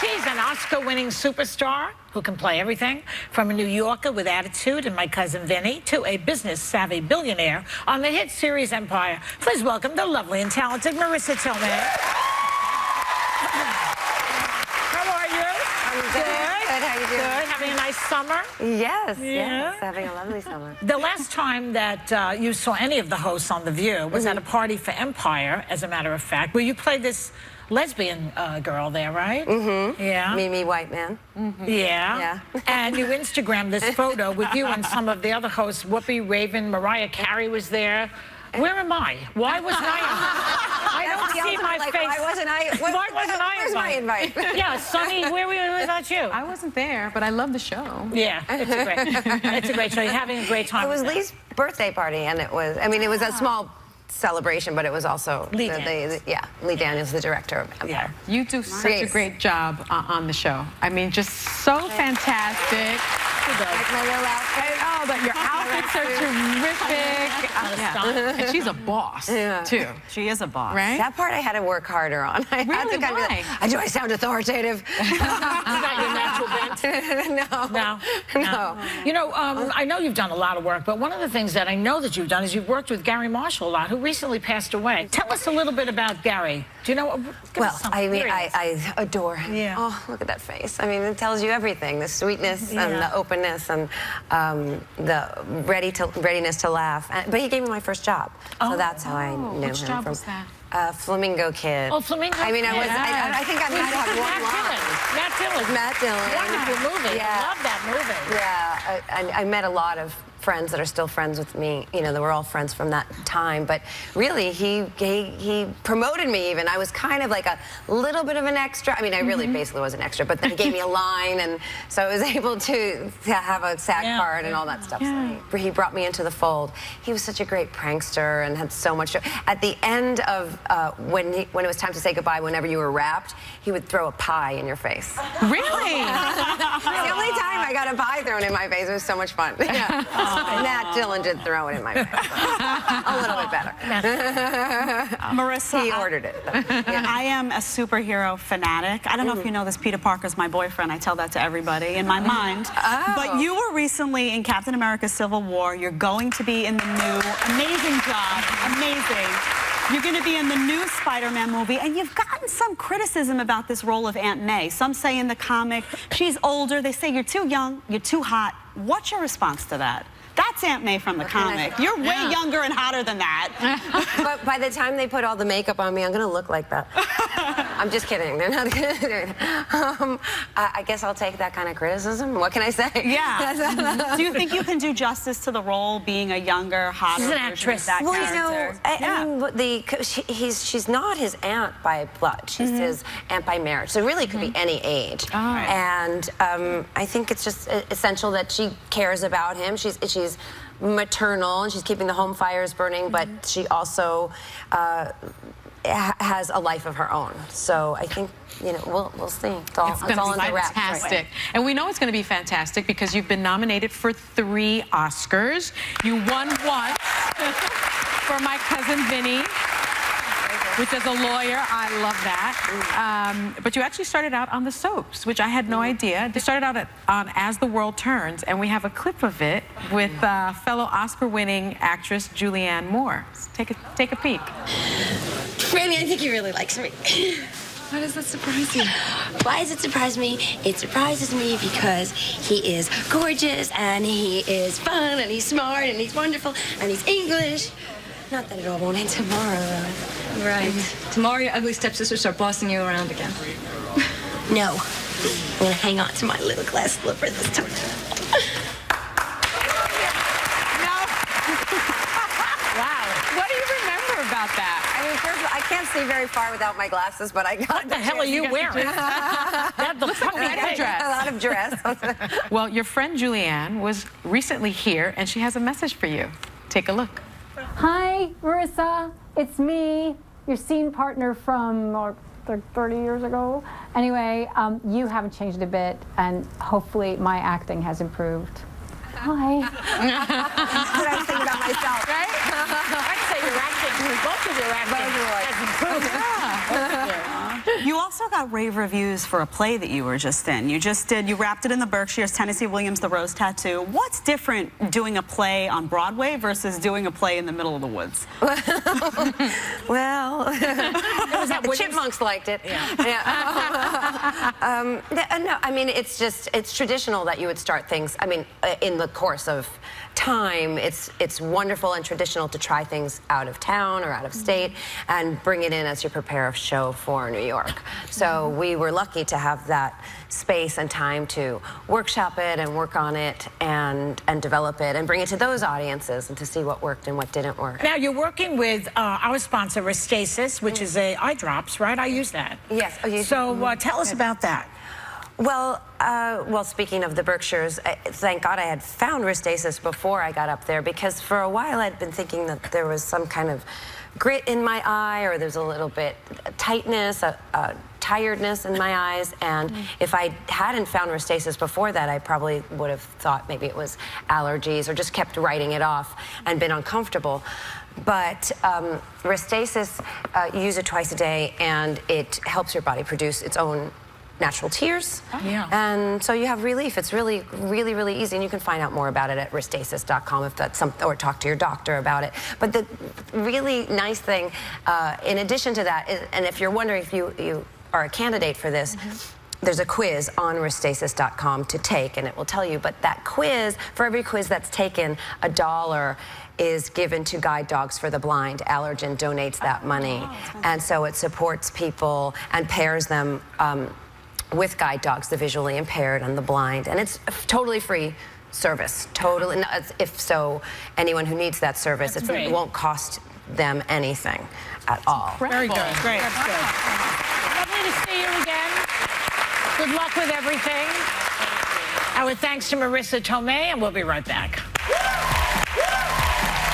She's an Oscar-winning superstar who can play everything from a New Yorker with attitude and My Cousin Vinny to a business-savvy billionaire on the hit series Empire. Please welcome the lovely and talented Marisa Tomei. How are you? I'm good. Good. How you doing? Good. Having a nice summer? Yes. Yeah. Yes. Having a lovely summer. The last time that you saw any of the hosts on The View was at a party for Empire, as a matter of fact, where you played this lesbian girl there, right? Mm-hmm. Yeah. Mimi White Man. Mm-hmm. Yeah. And you Instagrammed this photo with you and some of the other hosts. Whoopi, Raven, Mariah Carey was there. Where am I? Why wasn't I don't see my face. Why wasn't I? Why wasn't I Where's my invite? Yeah, Sonny, where were you? Without you? I wasn't there, but I love the show. Yeah, it's a great show. You're having a great time. It was Lee's birthday party, and it was, I mean, it was a small celebration, but it was also Lee Lee Daniels, the director of Empire. Yeah. You do such a great job on the show. I mean, just so fantastic. Like my little outfit. Oh, but your outfits are terrific. Yeah. And she's a boss, too. She is a boss. Right? That part I had to work harder on. I had to kind of be like, do I sound authoritative? Is that your natural bent? No. You know, I know you've done a lot of work, but one of the things that I know that you've done is you've worked with Gary Marshall a lot, who recently passed away. Tell us a little bit about Gary. Do you know? Well, I mean, I adore him. Yeah. Oh, look at that face. I mean, it tells you everything. The sweetness and the openness and the readiness to laugh. But he gave me my first job, so that's how I knew him. Which job was that? Flamingo Kid. Oh, Flamingo I mean, Kid. I think I might have one line. Matt Dillon. Wonderful movie. Yeah. I love that movie. Yeah, I met a lot of friends that are still friends with me. You know, they were all friends from that time. But really, he promoted me even. I was kind of like a little bit of an extra. I mean, I really basically was an extra. But then he gave me a line, and so I was able to have a SAG part and all that stuff. So he brought me into the fold. He was such a great prankster and had so much. At the end of when it was time to say goodbye, whenever you were wrapped, he would throw a pie in your face. Really? The only time I got a pie thrown in my face. It was so much fun. Yeah. Matt Dillon did throw it in my face. A little bit better. Marisa, He ordered it. I am a superhero fanatic. I don't know if you know this. Peter Parker's my boyfriend. I tell that to everybody in my mind. But you were recently in Captain America Civil War. You're going to be in the new, amazing job, amazing. You're going to be in the new Spider-Man movie, and you've gotten some criticism about this role of Aunt May. Some say in the comic, she's older. They say you're too young, you're too hot. What's your response to that? That's Aunt May from the comic. You're way younger and hotter than that. But by the time they put all the makeup on me, I'm going to look like that. I'm just kidding. They're not going to. I guess I'll take that kind of criticism. What can I say? Yeah. Do you think you can do justice to the role, being a younger, hotter She's an version actress. of that Well, character? you know, she's not his aunt by blood. She's his aunt by marriage. So really, it could be any age. And I think it's just essential that she cares about him. She's maternal, and she's keeping the home fires burning, but she also has a life of her own. So I think, you know, we'll see. It's all in the wraps. Fantastic. And we know it's going to be fantastic because you've been nominated for 3 Oscars. You won once for My Cousin Vinny, which is a lawyer. I love that. But you actually started out on the soaps, which I had no idea. You started out on As the World Turns, and we have a clip of it with fellow Oscar-winning actress Julianne Moore. So take a peek. Randy, I think he really likes me. Why does that surprise you? Why does it surprise me? It surprises me because he is gorgeous, and he is fun, and he's smart, and he's wonderful, and he's English. Not that it all won't end tomorrow, though. Right. Tomorrow your ugly stepsisters start bossing you around again. No. I'm gonna hang on to my little glass slipper this time. Wow. What do you remember about that? I mean, first of all, I can't see very far without my glasses, but I got What the hell are you wearing? That's the fucking dress. a lot of dress. Well, your friend Julianne was recently here, and she has a message for you. Take a look. Hi, Marisa. It's me, your scene partner from like 30 years ago. Anyway, you haven't changed a bit, and hopefully my acting has improved. Hi. That's what I was thinking about myself. Right? I'd say your acting, both of your acting has improved. You also got rave reviews for a play that you were just in. You wrapped it in the Berkshires, Tennessee Williams, The Rose Tattoo. What's different doing a play on Broadway versus doing a play in the middle of the woods? Well, the Chipmunks liked it. No, I mean, it's traditional that you would start things. I mean, in the course of time, it's wonderful and traditional to try things out of town or out of state and bring it in as you prepare a show for New York. So we were lucky to have that space and time to workshop it and work on it and develop it and bring it to those audiences and to see what worked and what didn't work. Now you're working with our sponsor, Restasis, which is eye drops, right? I use that. Yes. Oh, So tell us about that. Well, speaking of the Berkshires, thank God I had found Restasis before I got up there, because for a while I'd been thinking that there was some kind of grit in my eye, or there's a little bit tightness, tiredness in my eyes, and if I hadn't found Restasis before that, I probably would have thought maybe it was allergies or just kept writing it off and been uncomfortable. But Restasis, you use it twice a day, and it helps your body produce its own natural tears. Yeah. And so you have relief. It's really, really, really easy. And you can find out more about it at restasis.com if that's something, or talk to your doctor about it. But the really nice thing, in addition to that, is, and if you're wondering if you are a candidate for this, there's a quiz on restasis.com to take, and it will tell you. But that quiz, for every quiz that's taken, $1 is given to Guide Dogs for the Blind. Allergen donates that money. And so it supports people and pairs them with guide dogs, the visually impaired and the blind. And it's a totally free service. Totally. If so, anyone who needs that service, it won't cost them anything at all. Very good. Great. That's good. Lovely to see you again. Good luck with everything. Our thanks to Marisa Tomei, and we'll be right back.